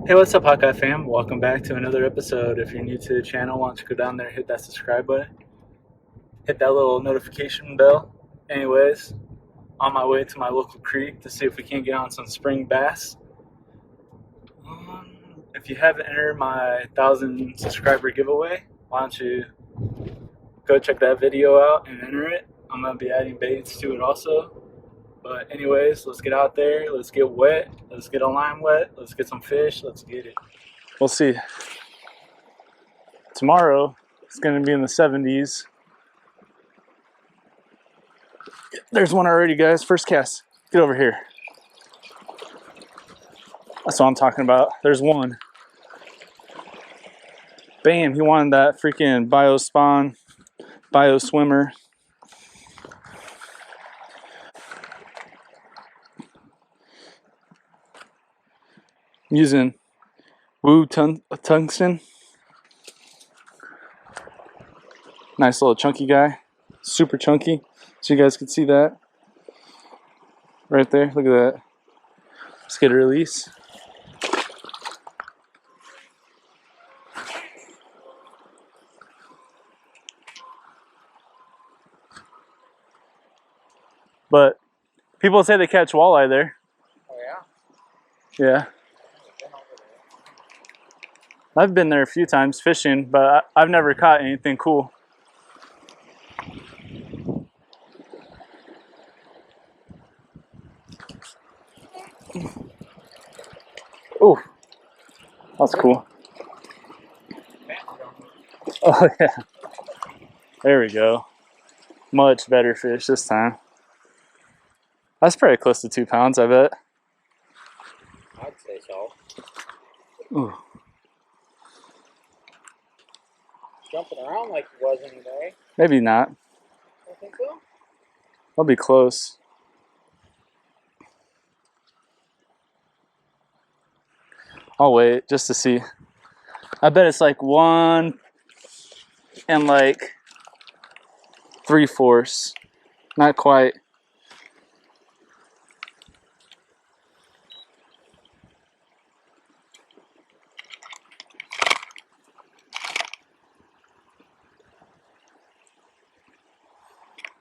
Hey, what's up, Hawkeye fam? Welcome back to another episode. If you're new to the channel, why don't you go down there, hit that subscribe button, hit that little notification bell. Anyways, on my way to my local creek to see if we can't get on some spring bass. If you haven't entered my 1,000 subscriber giveaway, why don't you go check that video out and enter it? I'm going to be adding baits to it also. But anyways, let's get out there, let's get wet, let's get a line wet, let's get some fish, let's get it. We'll see. Tomorrow it's going to be in the 70s. There's one already, guys. First cast. Get over here. That's what I'm talking about. There's one. Bam, he wanted that freaking Biospawn, Bioswimmer. I'm using Woo Tungsten. Nice little chunky guy. Super chunky. So you guys can see that. Right there. Look at that. Let's get a release. But people say they catch walleye there. Oh yeah? Yeah. I've been there a few times fishing, but I've never caught anything cool. Oh, that's cool. Oh yeah. There we go. Much better fish this time. That's probably close to 2 pounds, I bet. I'd say so. Ooh. Jumping around like he was any day. Maybe not. I think so. I'll be close. I'll wait just to see. I bet it's like 1 and like 3/4. Not quite.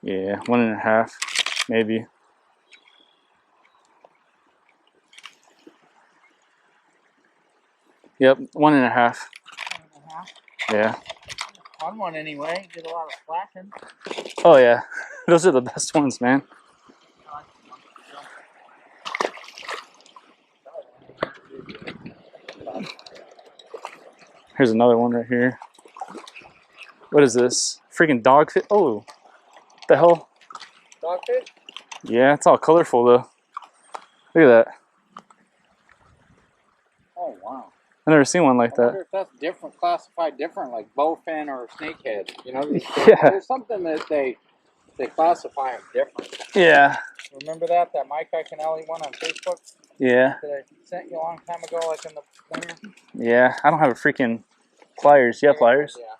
Yeah, 1.5, maybe. Yep, 1.5. 1.5. Yeah. Fun one anyway. Did a lot of flashing. Oh yeah, those are the best ones, man. Here's another one right here. What is this? Freaking dogfish. Oh, what the hell? Dogfish? Yeah, it's all colorful though. Look at that. Oh wow. I've never seen one like I wonder that. if that's different, classified different, like bowfin or snakehead. You know, Yeah. There's something that they classify them different. Yeah. Remember that Mike Iaconelli one on Facebook Yeah. that I sent you a long time ago, like in the winter? Yeah. I don't have a freaking pliers. You have pliers? Yeah.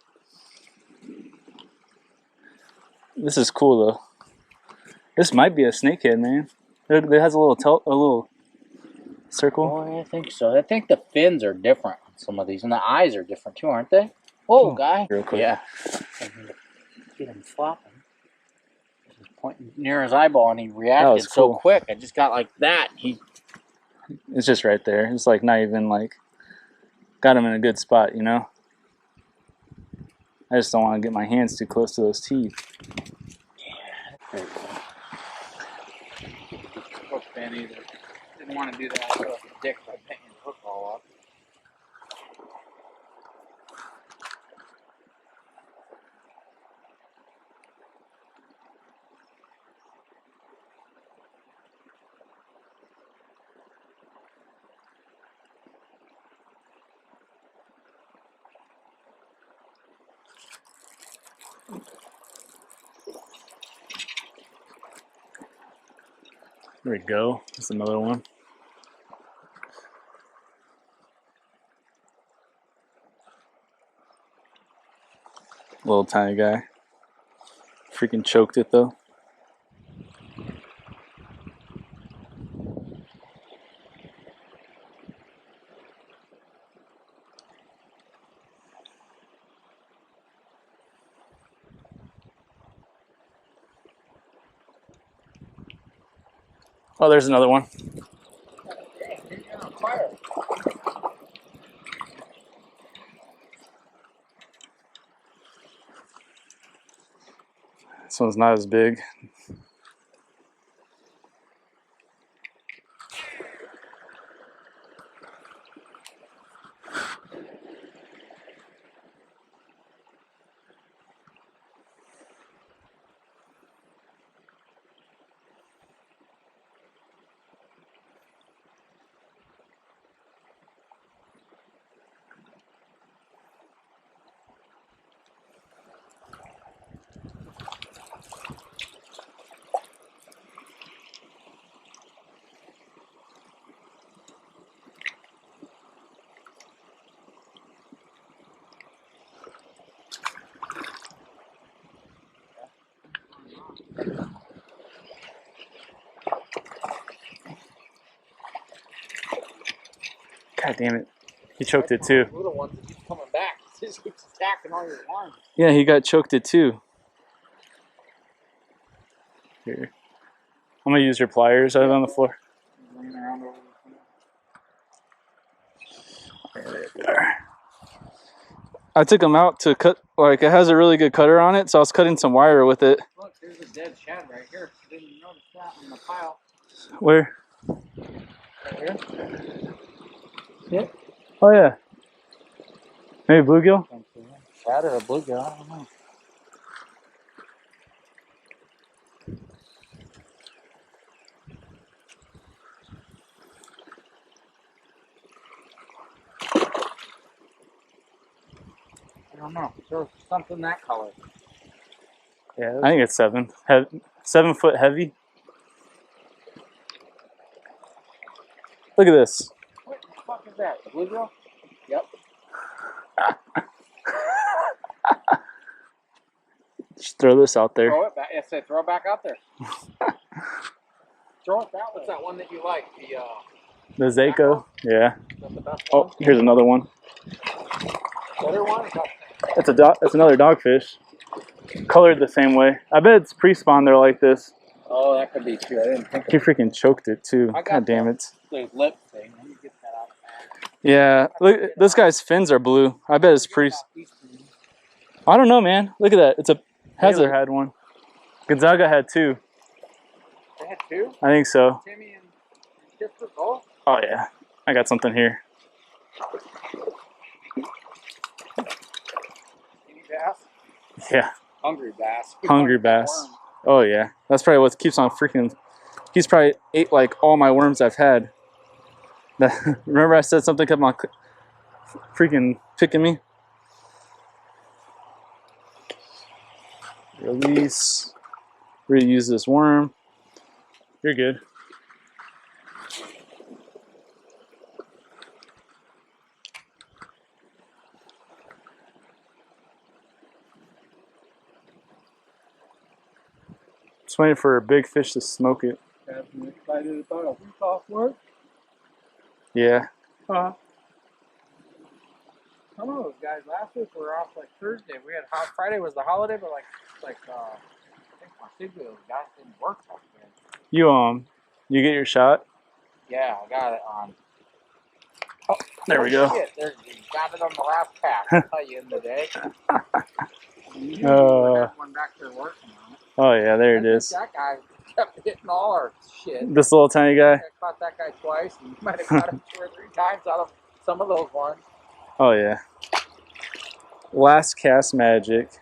This is cool though. This might be a snakehead, man. It has a little circle. Oh, I think so. I think the fins are different on some of these, and the eyes are different too, aren't they? Whoa, guy! Real quick. Yeah. Get him flopping. He's pointing near his eyeball, and he reacted so cool. quick. I just got like that. It's just right there. It's like not even like got him in a good spot, you know. I just don't want to get my hands too close to those teeth. Yeah. Hook fin either. Didn't want to do that. I feel like a dick by painting the hook all up. There we go. That's another one. Little tiny guy. Freaking choked it though. Oh, there's another one. This one's not as big. God damn it. He choked it too. Little ones that keep coming back. It just keeps attacking all your lines. Yeah, he got choked it too. Here. I'm gonna use your pliers out on the floor. Laying around over There they are. I took them out to cut, like it has a really good cutter on it, so I was cutting some wire with it. Look, there's a dead shad right here. Didn't even notice that in the pile. Where? Right here. Yeah. Oh yeah. Maybe bluegill? Shad or a bluegill, I don't know. I don't know. There's something that color. Yeah. I think it's 7. 7 foot heavy. Look at this. What the fuck is that? A bluegill? Yep. Just throw this out there. Throw it back. Yes, throw it back out there. Throw it that way. What's that one that you like? The Zako. Yeah. That's the best Oh, one. here's another one. Other one? That's that's another dogfish. Colored the same way. I bet it's pre-spawn they're like this. Oh, that could be too. I didn't think. He freaking choked it too. I got God damn it. The lip thing. Let me get that out. Yeah. Look, this guy's fins are blue. I bet it's pre. I don't know, man. Look at that. It's a Hazard had one. Gonzaga had 2. They had 2? I think so. Timmy and Kipper both? Oh yeah. I got something here. Skinny bass? Yeah. Hungry bass. Hungry bass. Oh yeah. That's probably what keeps on freaking. He's probably ate like all my worms I've had. Remember I said something kept on freaking picking me? Release. Reuse this worm. You're good. Just waiting for a big fish to smoke it. I'm excited about a week off work. Yeah. Some of those guys last week were off like Thursday. We had Friday was the holiday, but like I think my signal guys didn't work that good. You get your shot? Yeah, I got it on. Oh, there we go. Shit, you got it on the last cast. I'll tell you in the day. One back there working on it. Oh yeah, there it is. That guy kept hitting all our shit. This little tiny guy? I caught that guy twice, and you might have caught him 2 or 3 times out of some of those ones. Oh yeah. Last cast magic.